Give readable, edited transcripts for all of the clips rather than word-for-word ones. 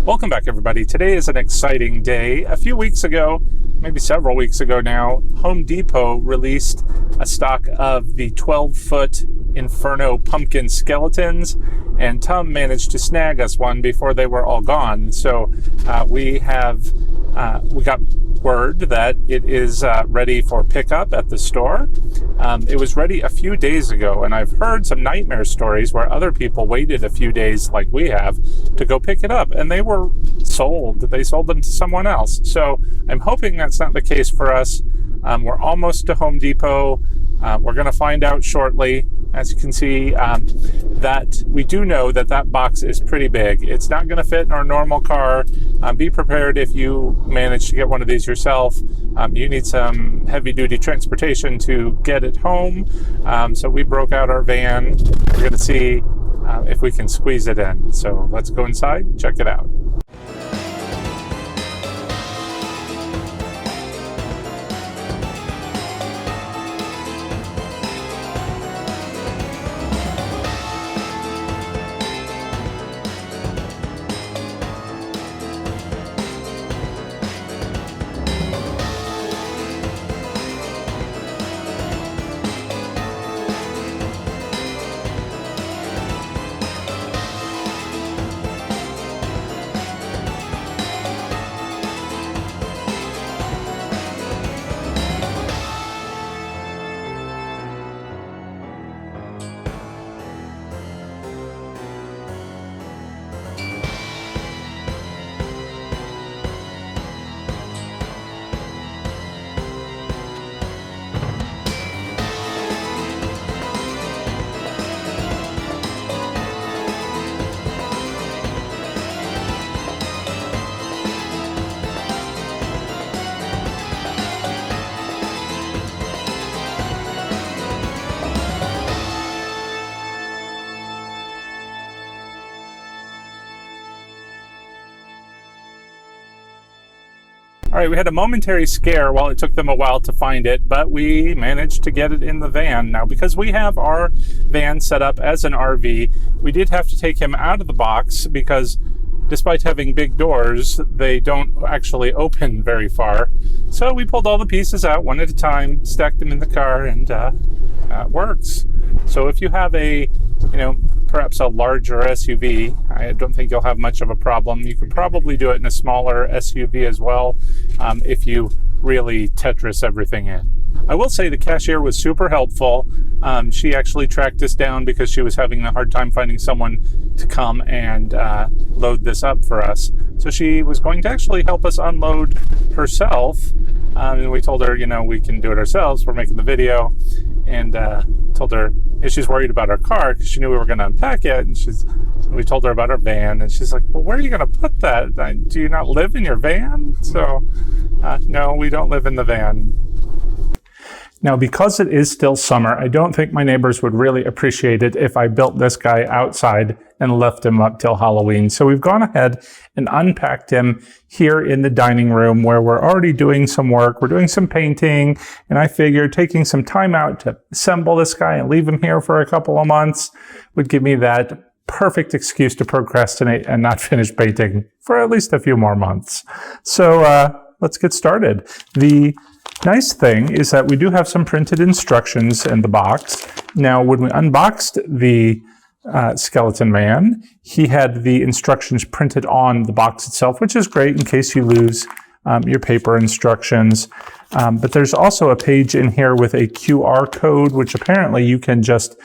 Welcome back, everybody. Today is an exciting day. A few weeks ago, maybe several weeks ago now, Home Depot released a stock of the 12-foot Inferno Pumpkin skeletons, and Tom managed to snag us one before they were all gone. So we got word that it is ready for pickup at the store. It was ready a few days ago, and I've heard some nightmare stories where other people waited a few days like we have to go pick it up, and they were sold. They sold them to someone else. So I'm hoping that's not the case for us. We're almost to Home Depot. We're going to find out shortly. As you can see, that we do know that that box is pretty big. It's not going to fit in our normal car. Be prepared if you manage to get one of these yourself. You need some heavy-duty transportation to get it home. So we broke out our van. We're going to see if we can squeeze it in. So let's go inside, check it out. All right, we had a momentary scare while it took them a while to find it, but we managed to get it in the van. Now, because we have our van set up as an RV, we did have to take him out of the box because despite having big doors, they don't actually open very far. So we pulled all the pieces out one at a time, stacked them in the car, and it works. So if you have perhaps a larger SUV, I don't think you'll have much of a problem. You could probably do it in a smaller SUV as well if you really Tetris everything in. I will say the cashier was super helpful. She actually tracked us down because she was having a hard time finding someone to come and load this up for us. So she was going to actually help us unload herself. And we told her, we can do it ourselves. We're making the video. And told her she's worried about our car because she knew we were going to unpack it. And we told her about our van. And she's like, well, where are you going to put that? Do you not live in your van? So, no, we don't live in the van. Now, because it is still summer, I don't think my neighbors would really appreciate it if I built this guy outside and left him up till Halloween. So we've gone ahead and unpacked him here in the dining room where we're already doing some work. We're doing some painting, and I figured taking some time out to assemble this guy and leave him here for a couple of months would give me that perfect excuse to procrastinate and not finish painting for at least a few more months. So let's get started. The nice thing is that we do have some printed instructions in the box. Now, when we unboxed the skeleton man, he had the instructions printed on the box itself, which is great in case you lose your paper instructions. But there's also a page in here with a QR code, which apparently you can just,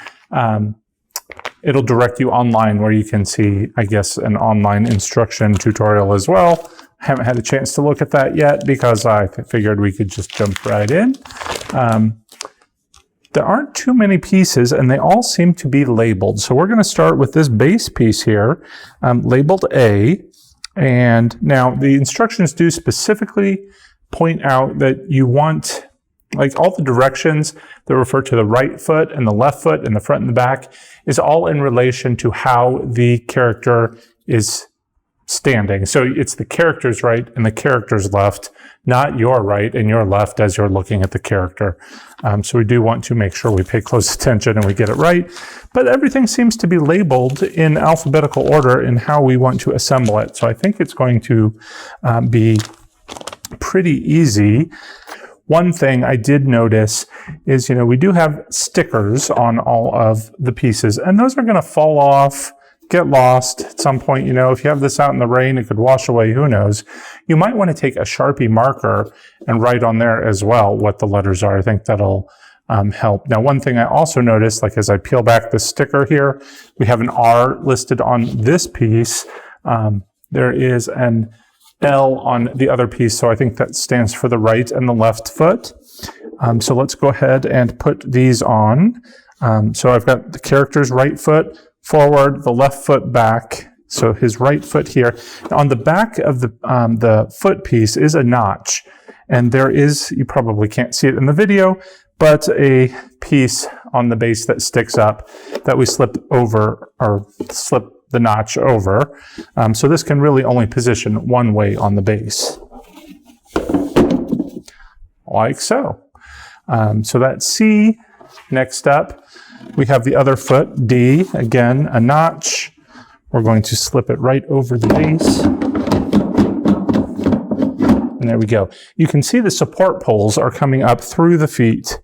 it'll direct you online where you can see, I guess, an online instruction tutorial as well. Haven't had a chance to look at that yet because I figured we could just jump right in. There aren't too many pieces and they all seem to be labeled. So we're going to start with this base piece here, labeled A. And now the instructions do specifically point out that you want, like all the directions that refer to the right foot and the left foot and the front and the back is all in relation to how the character is standing. So it's the character's right and the character's left, not your right and your left as you're looking at the character. So we do want to make sure we pay close attention and we get it right. But everything seems to be labeled in alphabetical order in how we want to assemble it. So I think it's going to be pretty easy. One thing I did notice is, we do have stickers on all of the pieces, and those are going to fall off, get lost at some point. If you have this out in the rain, it could wash away, who knows. You might want to take a Sharpie marker and write on there as well what the letters are. I think that'll help. Now, one thing I also noticed, like as I peel back the sticker here, we have an R listed on this piece. There is an L on the other piece, so I think that stands for the right and the left foot. So let's go ahead and put these on. So I've got the character's right foot forward, the left foot back. So his right foot here. On the back of the foot piece is a notch, and there is, you probably can't see it in the video, but a piece on the base that sticks up that we slip over, or slip the notch over. So this can really only position one way on the base. Like so. So that's C. Next up, we have the other foot, D. Again, a notch. We're going to slip it right over the base. And there we go. You can see the support poles are coming up through the feet.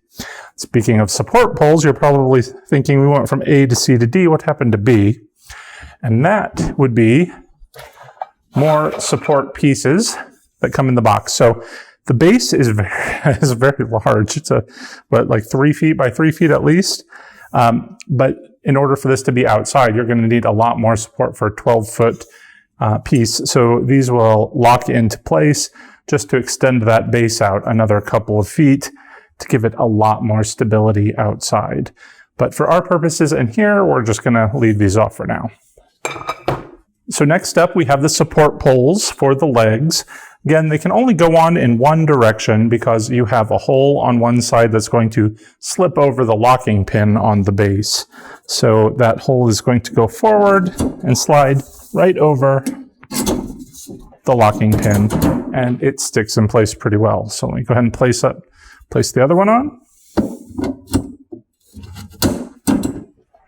Speaking of support poles, you're probably thinking we went from A to C to D. What happened to B? And that would be more support pieces that come in the box. So the base is very large. It's like 3 feet by 3 feet at least. But in order for this to be outside, you're going to need a lot more support for a 12-foot piece. So these will lock into place just to extend that base out another couple of feet to give it a lot more stability outside. But for our purposes in here, we're just going to leave these off for now. So next up, we have the support poles for the legs. Again, they can only go on in one direction because you have a hole on one side that's going to slip over the locking pin on the base. So that hole is going to go forward and slide right over the locking pin, and it sticks in place pretty well. So let me go ahead and place the other one on.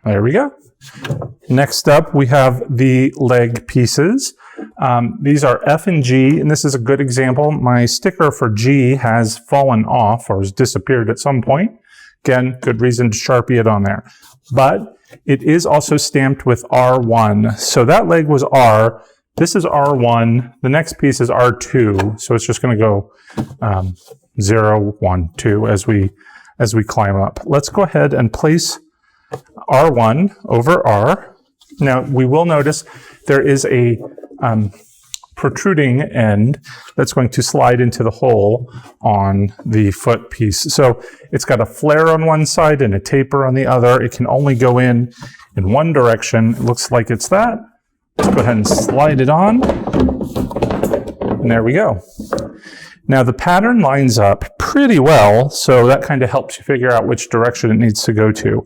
There we go. Next up, we have the leg pieces. These are F and G, and this is a good example. My sticker for G has fallen off or has disappeared at some point. Again, good reason to Sharpie it on there. But it is also stamped with R1. So that leg was R. This is R1. The next piece is R2. So it's just going to go 0, 1, 2 as we climb up. Let's go ahead and place R1 over R. Now, we will notice there is a protruding end that's going to slide into the hole on the foot piece. So it's got a flare on one side and a taper on the other. It can only go in one direction. It looks like it's that. Let's go ahead and slide it on. And there we go. Now the pattern lines up pretty well, so that kind of helps you figure out which direction it needs to go to.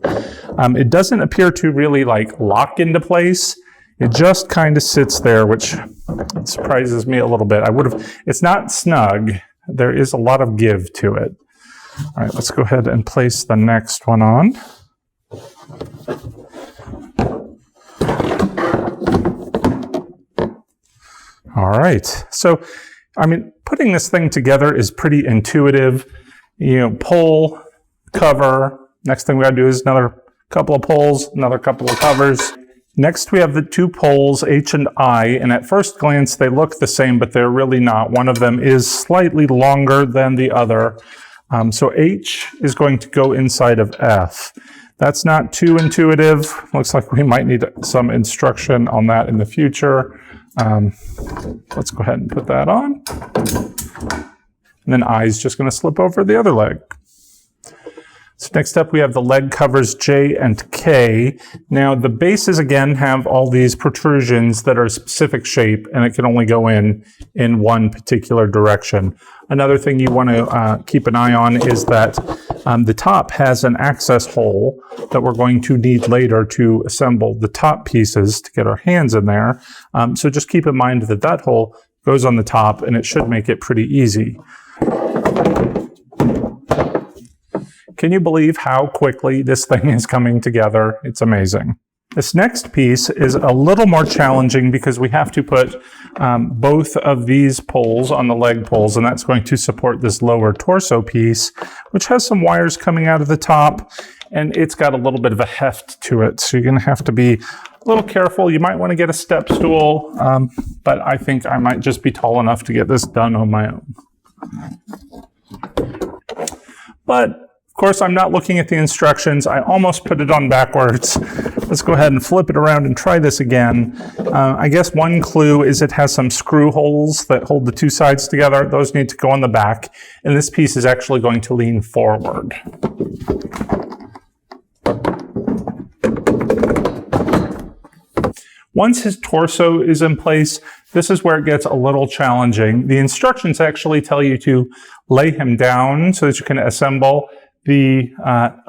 It doesn't appear to really lock into place. It just kind of sits there, which surprises me a little bit. It's not snug. There is a lot of give to it. All right, let's go ahead and place the next one on. All right, so, putting this thing together is pretty intuitive. Pull, cover. Next thing we gotta do is another couple of pulls, another couple of covers. Next, we have the two poles, H and I, and at first glance, they look the same, but they're really not. One of them is slightly longer than the other. So H is going to go inside of F. That's not too intuitive. Looks like we might need some instruction on that in the future. Let's go ahead and put that on. And then I is just going to slip over the other leg. So next up we have the leg covers J and K. Now the bases again have all these protrusions that are a specific shape and it can only go in one particular direction. Another thing you want to keep an eye on is that the top has an access hole that we're going to need later to assemble the top pieces to get our hands in there. So just keep in mind that that hole goes on the top and it should make it pretty easy. Can you believe how quickly this thing is coming together? It's amazing. This next piece is a little more challenging because we have to put both of these poles on the leg poles, and that's going to support this lower torso piece, which has some wires coming out of the top, and it's got a little bit of a heft to it. So you're going to have to be a little careful. You might want to get a step stool, but I think I might just be tall enough to get this done on my own. But of course, I'm not looking at the instructions. I almost put it on backwards. Let's go ahead and flip it around and try this again. I guess one clue is it has some screw holes that hold the two sides together. Those need to go on the back, and this piece is actually going to lean forward. Once his torso is in place, this is where it gets a little challenging. The instructions actually tell you to lay him down so that you can assemble the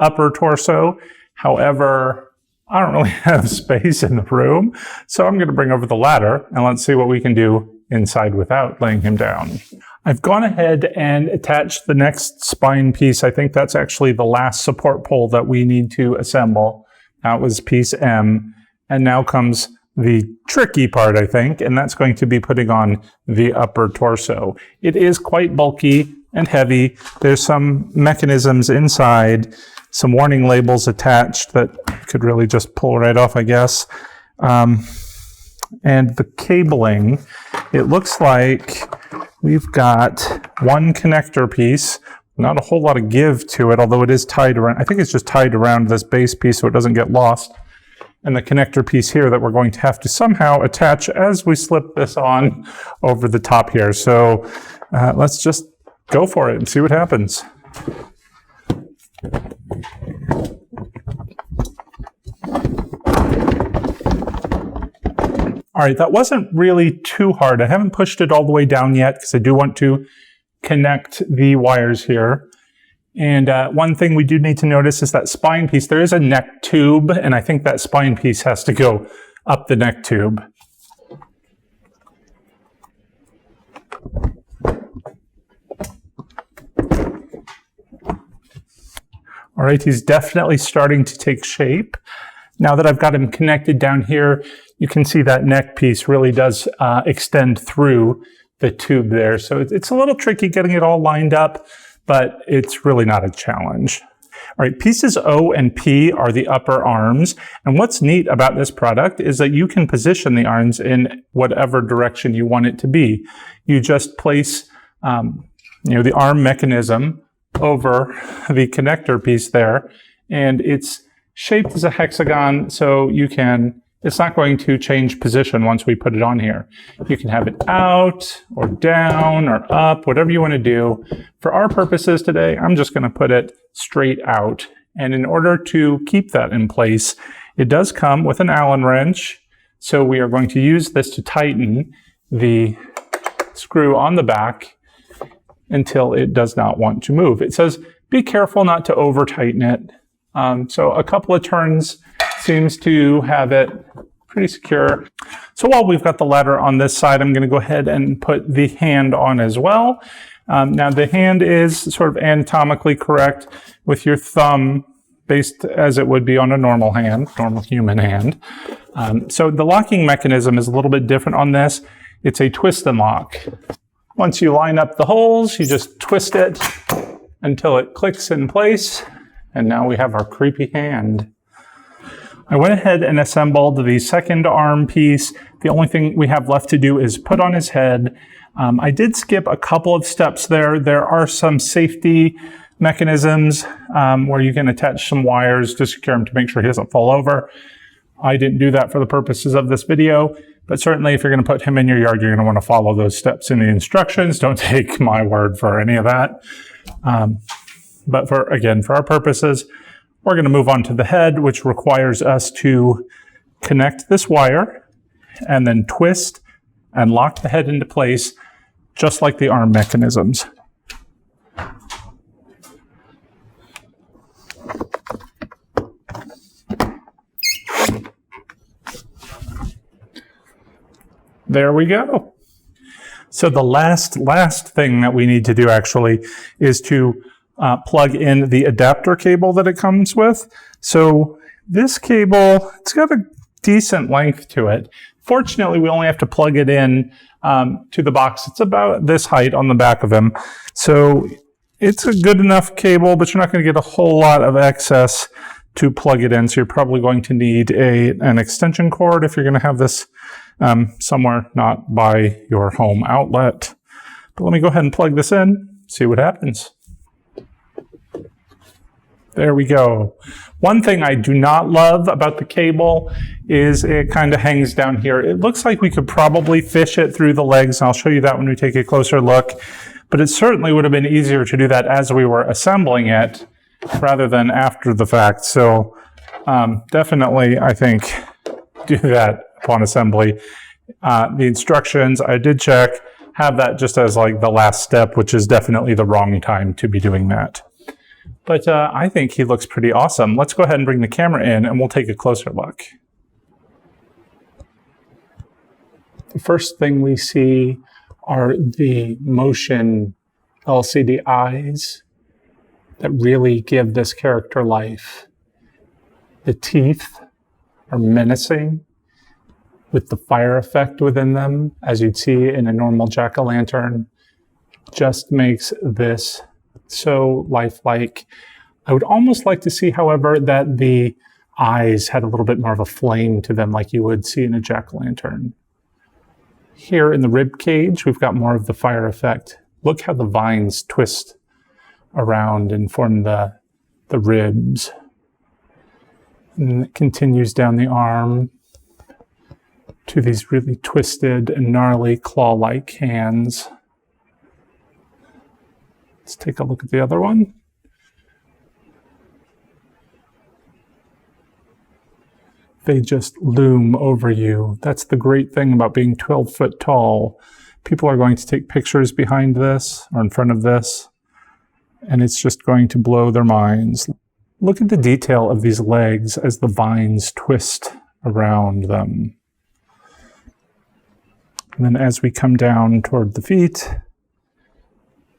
upper torso. However, I don't really have space in the room, so I'm going to bring over the ladder and let's see what we can do inside without laying him down. I've gone ahead and attached the next spine piece. I think that's actually the last support pole that we need to assemble. That was piece M, and now comes the tricky part, I think, and that's going to be putting on the upper torso. It is quite bulky and heavy. There's some mechanisms inside, some warning labels attached that could really just pull right off, I guess. And the cabling, it looks like we've got one connector piece, not a whole lot of give to it, although it is tied around. I think it's just tied around this base piece so it doesn't get lost. And the connector piece here that we're going to have to somehow attach as we slip this on over the top here. So let's just go for it and see what happens. All right, that wasn't really too hard. I haven't pushed it all the way down yet because I do want to connect the wires here. And one thing we do need to notice is that spine piece. There is a neck tube, and I think that spine piece has to go up the neck tube. All right, he's definitely starting to take shape. Now that I've got him connected down here, you can see that neck piece really does extend through the tube there. So it's a little tricky getting it all lined up, but it's really not a challenge. All right, pieces O and P are the upper arms. And what's neat about this product is that you can position the arms in whatever direction you want it to be. You just place the arm mechanism over the connector piece there, and it's shaped as a hexagon, so it's not going to change position once we put it on here. You can have it out or down or up, whatever you want to do. For our purposes today, I'm just going to put it straight out. And in order to keep that in place, it does come with an Allen wrench. So we are going to use this to tighten the screw on the back until it does not want to move. It says, be careful not to over tighten it. So a couple of turns seems to have it pretty secure. So while we've got the ladder on this side, I'm going to go ahead and put the hand on as well. Now the hand is sort of anatomically correct with your thumb based as it would be on a normal hand, normal human hand. So the locking mechanism is a little bit different on this. It's a twist and lock. Once you line up the holes, you just twist it until it clicks in place. And now we have our creepy hand. I went ahead and assembled the second arm piece. The only thing we have left to do is put on his head. I did skip a couple of steps there. There are some safety mechanisms where you can attach some wires to secure him to make sure he doesn't fall over. I didn't do that for the purposes of this video, but certainly if you're going to put him in your yard, you're going to want to follow those steps in the instructions. Don't take my word for any of that. But for our purposes, we're going to move on to the head, which requires us to connect this wire and then twist and lock the head into place, just like the arm mechanisms. There we go. So the last thing that we need to do actually is to plug in the adapter cable that it comes with. So this cable, it's got a decent length to it. Fortunately, we only have to plug it in to the box. It's about this height on the back of him. So it's a good enough cable, but you're not going to get a whole lot of excess to plug it in. So you're probably going to need an extension cord if you're going to have this somewhere not by your home outlet. But let me go ahead and plug this in, see what happens. There we go. One thing I do not love about the cable is it kind of hangs down here. It looks like we could probably fish it through the legs, and I'll show you that when we take a closer look. But it certainly would have been easier to do that as we were assembling it rather than after the fact. So definitely, I think, do that upon assembly. The instructions, I did check, have that just as like the last step, which is definitely the wrong time to be doing that. But I think he looks pretty awesome. Let's go ahead and bring the camera in and we'll take a closer look. The first thing we see are the motion LCD eyes that really give this character life. The teeth are menacing with the fire effect within them, as you'd see in a normal jack-o'-lantern. Just makes this so lifelike. I would almost like to see, however, that the eyes had a little bit more of a flame to them like you would see in a jack-o'-lantern. Here in the rib cage, we've got more of the fire effect. Look how the vines twist around and form the ribs. And it continues down the arm to these really twisted and gnarly claw-like hands. Let's take a look at the other one. They just loom over you. That's the great thing about being 12 foot tall. People are going to take pictures behind this or in front of this, and it's just going to blow their minds. Look at the detail of these legs as the vines twist around them. And then as we come down toward the feet,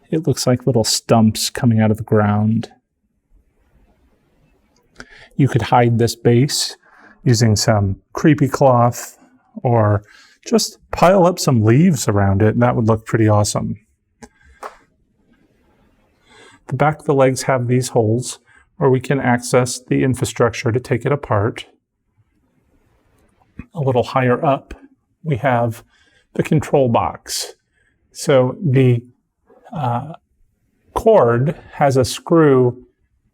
it looks like little stumps coming out of the ground. You could hide this base using some creepy cloth or just pile up some leaves around it, and that would look pretty awesome. The back of the legs have these holes where we can access the infrastructure to take it apart. A little higher up, we have the control box. So the cord has a screw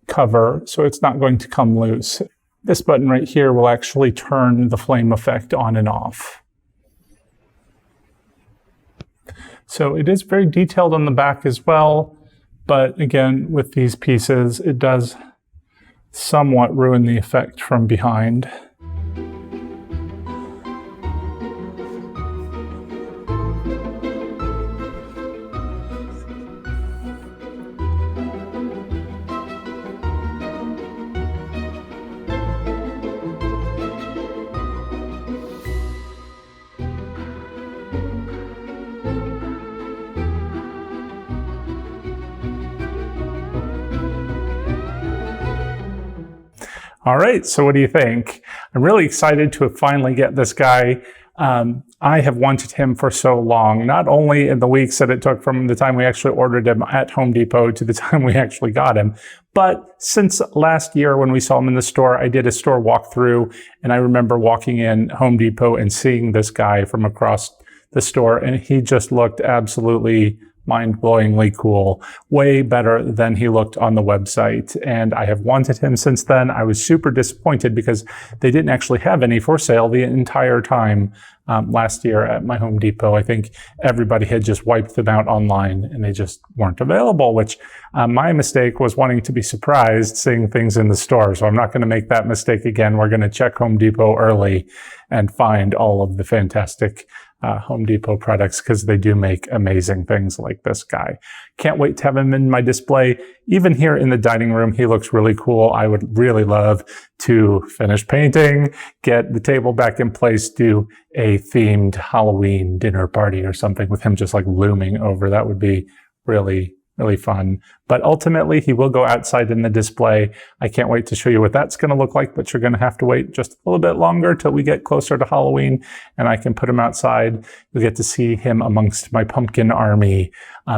cover, so it's not going to come loose. This button right here will actually turn the flame effect on and off. So it is very detailed on the back as well, but again, with these pieces, it does somewhat ruin the effect from behind. All right, so what do you think? I'm really excited to finally get this guy. I have wanted him for so long, not only in the weeks that it took from the time we actually ordered him at Home Depot to the time we actually got him, but since last year when we saw him in the store, I did a store walkthrough, and I remember walking in Home Depot and seeing this guy from across the store, and he just looked absolutely mind-blowingly cool, way better than he looked on the website. And I have wanted him since then. I was super disappointed because they didn't actually have any for sale the entire time last year at my Home Depot. I think everybody had just wiped them out online and they just weren't available, which my mistake was wanting to be surprised seeing things in the store. So I'm not going to make that mistake again. We're going to check Home Depot early and find all of the fantastic Home Depot products, because they do make amazing things like this guy. Can't wait to have him in my display. Even here in the dining room, he looks really cool. I would really love to finish painting, get the table back in place, do a themed Halloween dinner party or something with him just like looming over. That would be really fun. But ultimately, he will go outside in the display. I can't wait to show you what that's going to look like, but you're going to have to wait just a little bit longer till we get closer to Halloween and I can put him outside. You'll get to see him amongst my pumpkin army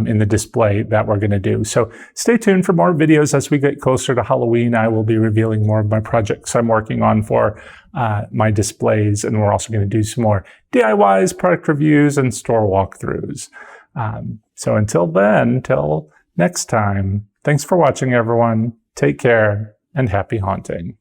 in the display that we're going to do. So stay tuned for more videos as we get closer to Halloween. I will be revealing more of my projects I'm working on for my displays, and we're also going to do some more DIYs, product reviews, and store walkthroughs. So until then, till next time, thanks for watching, everyone. Take care and happy haunting.